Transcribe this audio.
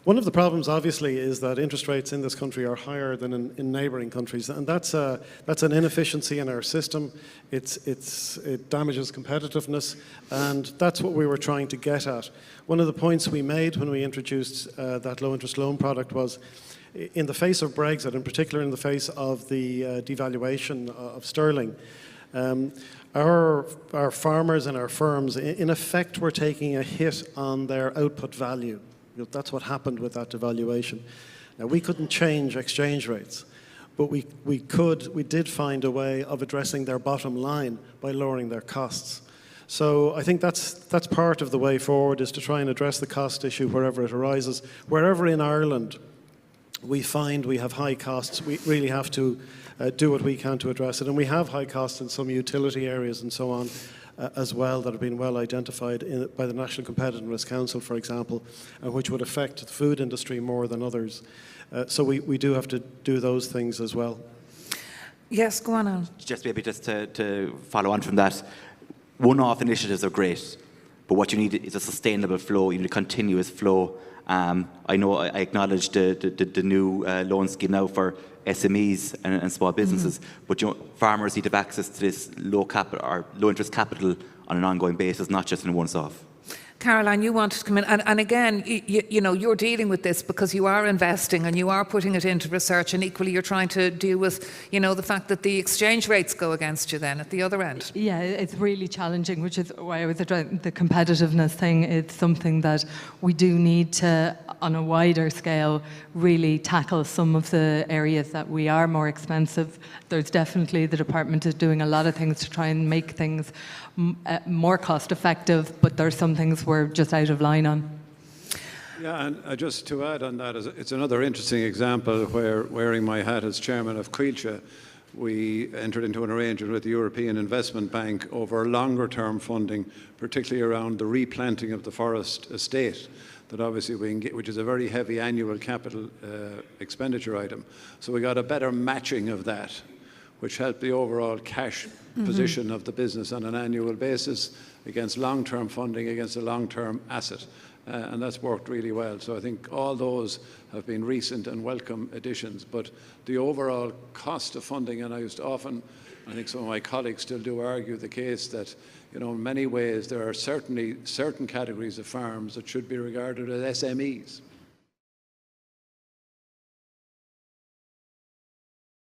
One of the problems, obviously, is that interest rates in this country are higher than in neighbouring countries, and that's an inefficiency in our system. It damages competitiveness, and that's what we were trying to get at. One of the points we made when we introduced that low-interest loan product was, in the face of Brexit, in particular in the face of the devaluation of sterling, our farmers and our firms, in effect, were taking a hit on their output value. That's what happened with that devaluation. Now, we couldn't change exchange rates, but we did find a way of addressing their bottom line by lowering their costs. So I think that's part of the way forward, is to try and address the cost issue wherever it arises. Wherever in Ireland we find we have high costs, we really have to do what we can to address it. And we have high costs in some utility areas and so on as well, that have been well identified by the National Competitiveness Council, for example, which would affect the food industry more than others. So we do have to do those things as well. Yes, go on, Alan. Just maybe to follow on from that, one-off initiatives are great, but what you need is a sustainable flow. You need a continuous flow. I know I acknowledge the new loan scheme now for SMEs and small businesses, but farmers need to have access to this low interest capital on an ongoing basis, not just in a once-off. Caroline, you wanted to come in, and again, you're dealing with this because you are investing and you are putting it into research, and equally you're trying to deal with, the fact that the exchange rates go against you then at the other end. Yeah, it's really challenging, which is why I was addressing the competitiveness thing. It's something that we do need to, on a wider scale, really tackle some of the areas that we are more expensive. There's definitely, the department is doing a lot of things to try and make things more cost effective, but there's some things we're just out of line on. Yeah, and just to add on that, it's another interesting example where, wearing my hat as chairman of Coillte, we entered into an arrangement with the European Investment Bank over longer term funding, particularly around the replanting of the forest estate, that obviously which is a very heavy annual capital expenditure item. So we got a better matching of that, which helped the overall cash position of the business on an annual basis against long-term funding, against a long-term asset. And that's worked really well. So I think all those have been recent and welcome additions. But the overall cost of funding, and I think some of my colleagues still do argue the case that, in many ways there are certainly certain categories of farms that should be regarded as SMEs.